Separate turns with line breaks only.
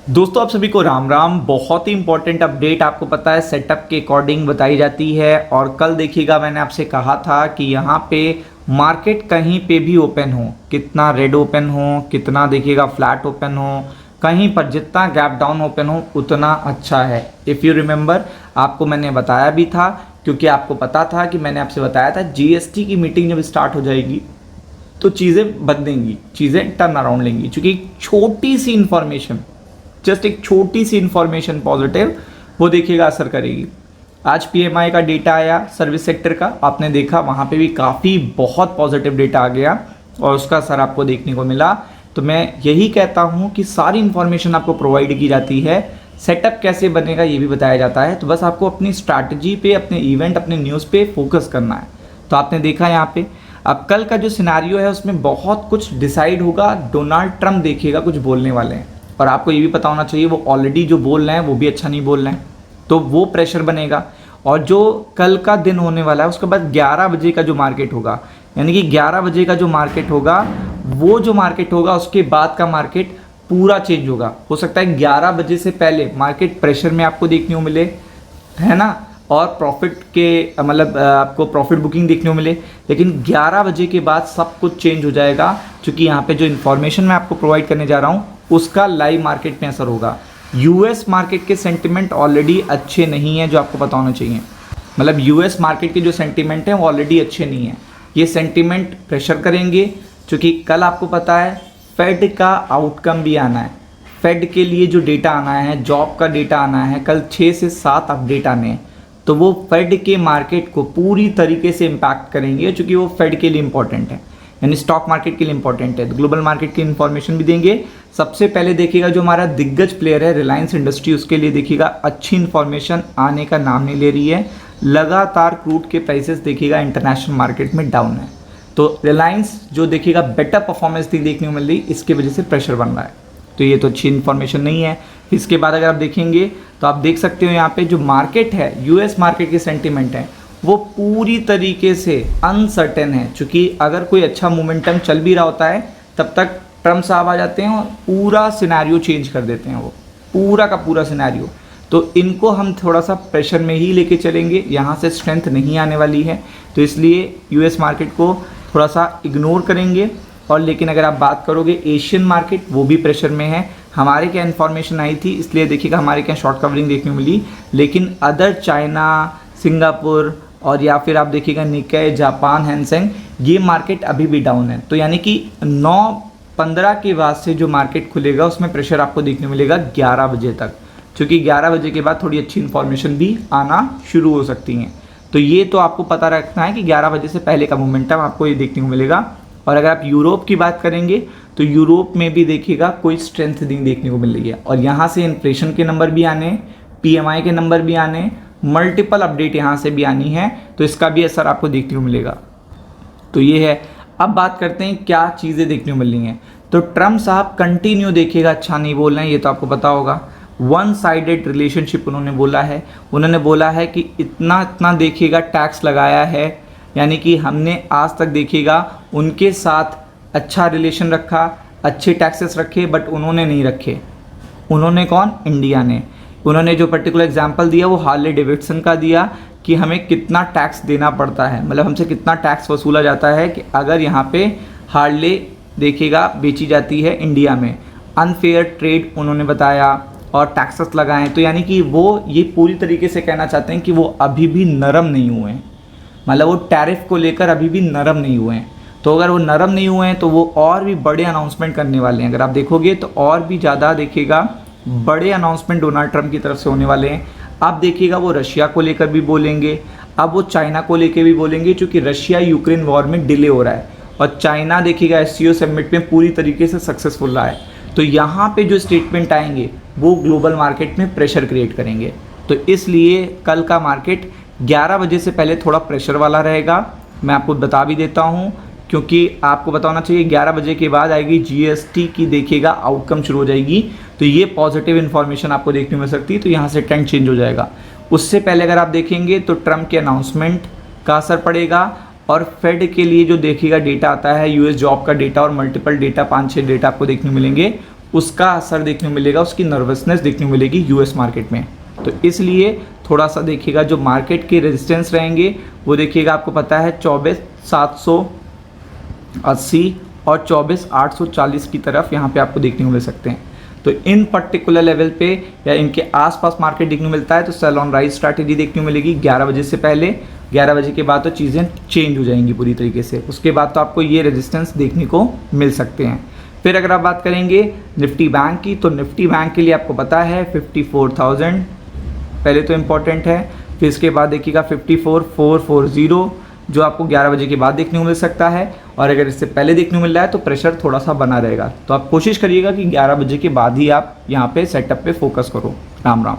दोस्तों आप सभी को राम राम। बहुत ही इंपॉर्टेंट अपडेट आपको पता है सेटअप के अकॉर्डिंग बताई जाती है। और कल देखिएगा मैंने आपसे कहा था कि यहाँ पे मार्केट कहीं पे भी ओपन हो, कितना रेड ओपन हो, कितना देखिएगा फ्लैट ओपन हो, कहीं पर जितना गैप डाउन ओपन हो उतना अच्छा है। इफ़ यू रिमेंबर आपको मैंने बताया भी था, क्योंकि आपको पता था कि मैंने आपसे बताया था जीएसटी की मीटिंग जब स्टार्ट हो जाएगी तो चीज़ें बदलेंगी, चीज़ें टर्न अराउंड लेंगी। क्योंकि छोटी सी इंफॉर्मेशन, जस्ट एक छोटी सी इंफॉर्मेशन पॉजिटिव, वो देखिएगा असर करेगी। आज पीएमआई का डेटा आया सर्विस सेक्टर का, आपने देखा वहाँ पे भी काफ़ी बहुत पॉजिटिव डेटा आ गया और उसका असर आपको देखने को मिला। तो मैं यही कहता हूँ कि सारी इंफॉर्मेशन आपको प्रोवाइड की जाती है, सेटअप कैसे बनेगा ये भी बताया जाता है। तो बस आपको अपनी स्ट्रैटेजी पे, अपने इवेंट, अपने न्यूज़ पे फोकस करना है। तो आपने देखा यहाँ पे अब कल का जो सिनारियो है उसमें बहुत कुछ डिसाइड होगा। डोनाल्ड ट्रंप देखिएगा कुछ बोलने वाले हैं और आपको ये भी पता होना चाहिए वो ऑलरेडी जो बोल रहे हैं वो भी अच्छा नहीं बोल रहे हैं, तो वो प्रेशर बनेगा। और जो कल का दिन होने वाला है उसके बाद 11 बजे का जो मार्केट होगा, यानी कि 11 बजे का जो मार्केट होगा, वो जो मार्केट होगा उसके बाद का मार्केट पूरा चेंज होगा। हो सकता है 11 बजे से पहले मार्केट प्रेशर में आपको देखने को मिले, है ना, और प्रॉफिट के मतलब आपको प्रॉफिट बुकिंग देखने को मिले। लेकिन 11 बजे के बाद सब कुछ चेंज हो जाएगा, क्योंकि यहाँ पे जो इन्फॉर्मेशन मैं आपको प्रोवाइड करने जा रहा हूँ उसका लाइव मार्केट में असर होगा। यूएस मार्केट के सेंटिमेंट ऑलरेडी अच्छे नहीं है, जो आपको पता होना चाहिए। मतलब यूएस मार्केट के जो सेंटिमेंट हैं वो ऑलरेडी अच्छे नहीं हैं। ये सेंटिमेंट प्रेशर करेंगे, क्योंकि कल आपको पता है फेड का आउटकम भी आना है। फेड के लिए जो डेटा आना है, जॉब का डेटा आना है, कल 6 से 7 अपडेट आने हैं। तो वो फेड के मार्केट को पूरी तरीके से इम्पैक्ट करेंगे, क्योंकि वो फेड के लिए इंपॉर्टेंट है, यानी स्टॉक मार्केट के लिए इंपॉर्टेंट है। तो ग्लोबल मार्केट की इन्फॉर्मेशन भी देंगे। सबसे पहले देखिएगा जो हमारा दिग्गज प्लेयर है रिलायंस इंडस्ट्री, उसके लिए देखिएगा अच्छी इन्फॉर्मेशन आने का नाम नहीं ले रही है। लगातार क्रूड के प्राइसेस देखिएगा इंटरनेशनल मार्केट में डाउन है, तो रिलायंस जो देखिएगा बेटर परफॉर्मेंस देखने को मिल रही, इसकी वजह से प्रेशर बन रहा है। तो ये तो अच्छी इन्फॉर्मेशन नहीं है। इसके बाद अगर आप देखेंगे तो आप देख सकते हो यहाँ पे जो मार्केट है, यूएस मार्केट के सेंटिमेंट है वो पूरी तरीके से अनसर्टेन है। क्योंकि अगर कोई अच्छा मोमेंटम चल भी रहा होता है तब तक ट्रम्प साहब आ जाते हैं और पूरा सिनेरियो चेंज कर देते हैं, वो पूरा का पूरा सिनेरियो। तो इनको हम थोड़ा सा प्रेशर में ही लेके चलेंगे, यहाँ से स्ट्रेंथ नहीं आने वाली है। तो इसलिए यूएस मार्केट को थोड़ा सा इग्नोर करेंगे। और लेकिन अगर आप बात करोगे एशियन मार्केट, वो भी प्रेशर में है। हमारे क्या इन्फॉर्मेशन आई थी इसलिए देखिएगा हमारे क्या शॉर्ट कवरिंग देखने को मिली, लेकिन अदर चाइना, सिंगापुर और या फिर आप देखिएगा निक्के, जापान, हैंसेंग, ये मार्केट अभी भी डाउन है। तो यानी कि 9:15 के बाद से जो मार्केट खुलेगा उसमें प्रेशर आपको देखने को मिलेगा 11 बजे तक, क्योंकि 11 बजे के बाद थोड़ी अच्छी इन्फॉर्मेशन भी आना शुरू हो सकती हैं। तो ये तो आपको पता रखना है कि 11 बजे से पहले का मोमेंटम आपको ये देखने को मिलेगा। और अगर आप यूरोप की बात करेंगे तो यूरोप में भी देखिएगा कोई स्ट्रेंथ देखने को मिल रही है। और यहाँ से इन्फ्लेशन के नंबर भी आने, पीएमआई के नंबर भी आने, मल्टीपल अपडेट यहाँ से भी आनी है, तो इसका भी असर आपको देखने को मिलेगा। तो ये है। अब बात करते हैं क्या चीज़ें देखने को मिल रही हैं। तो ट्रम्प साहब कंटिन्यू देखिएगा अच्छा नहीं बोल रहे हैं, ये तो आपको पता होगा। वन साइडेड रिलेशनशिप उन्होंने बोला है। उन्होंने बोला है कि इतना इतना देखिएगा टैक्स लगाया है, यानी कि हमने आज तक देखिएगा उनके साथ अच्छा रिलेशन रखा, अच्छे टैक्सेस रखे, बट उन्होंने नहीं रखे। उन्होंने कौन? इंडिया ने। उन्होंने जो पर्टिकुलर एग्जांपल दिया वो हार्ले डेविडसन का दिया कि हमें कितना टैक्स देना पड़ता है, मतलब हमसे कितना टैक्स वसूला जाता है कि अगर यहाँ पे हार्ले देखिएगा बेची जाती है इंडिया में। अनफेयर ट्रेड उन्होंने बताया और टैक्सेस लगाए। तो यानी कि वो ये पूरी तरीके से कहना चाहते हैं कि वो अभी भी नरम नहीं हुए हैं, मतलब वो टैरिफ को लेकर अभी भी नरम नहीं हुए हैं। तो अगर वो नरम नहीं हुए हैं तो वो और भी बड़े अनाउंसमेंट करने वाले हैं। अगर आप देखोगे तो और भी ज़्यादा देखिएगा बड़े अनाउंसमेंट डोनाल्ड ट्रंप की तरफ से होने वाले हैं। अब देखिएगा वो रशिया को लेकर भी बोलेंगे, अब वो चाइना को लेकर भी बोलेंगे, क्योंकि रशिया यूक्रेन वॉर में डिले हो रहा है और चाइना देखिएगा एससीओ समिट में पूरी तरीके से सक्सेसफुल रहा है। तो यहाँ पे जो स्टेटमेंट आएंगे वो ग्लोबल मार्केट में प्रेशर क्रिएट करेंगे। तो इसलिए कल का मार्केट 11 बजे से पहले थोड़ा प्रेशर वाला रहेगा। मैं आपको बता भी देता हूँ, क्योंकि आपको पता होना चाहिए 11 बजे के बाद आएगी जीएसटी की देखिएगा आउटकम शुरू हो जाएगी, तो ये पॉजिटिव इन्फॉर्मेशन आपको देखने को मिल सकती है। तो यहाँ से ट्रेंड चेंज हो जाएगा। उससे पहले अगर आप देखेंगे तो ट्रम्प के अनाउंसमेंट का असर पड़ेगा और फेड के लिए जो देखिएगा डेटा आता है, यूएस जॉब का डेटा और मल्टीपल डेटा, 5-6 डेटा आपको देखने मिलेंगे, उसका असर देखने को मिलेगा, उसकी नर्वसनेस देखने को मिलेगी यूएस मार्केट में। तो इसलिए थोड़ा सा देखिएगा जो मार्केट के रेजिस्टेंस रहेंगे वो देखिएगा, आपको पता है 24,780 और 24,840 की तरफ यहाँ पे आपको देखने को मिल सकते हैं। तो इन पर्टिकुलर लेवल पे या इनके आसपास मार्केट देखने को मिलता है तो सेल ऑन राइज स्ट्रैटेजी देखने को मिलेगी 11 बजे से पहले। 11 बजे के बाद तो चीज़ें चेंज हो जाएंगी पूरी तरीके से, उसके बाद तो आपको ये रेजिस्टेंस देखने को मिल सकते हैं। फिर अगर आप बात करेंगे निफ्टी बैंक की, तो निफ्टी बैंक के लिए आपको पता है 54,000 पहले तो इम्पॉर्टेंट है, फिर इसके बाद देखिएगा 54,440 जो आपको 11 बजे के बाद देखने को मिल सकता है, और अगर इससे पहले देखने को मिल रहा है तो प्रेशर थोड़ा सा बना रहेगा। तो आप कोशिश करिएगा कि 11 बजे के बाद ही आप यहाँ पे सेटअप पे फोकस करो। राम राम।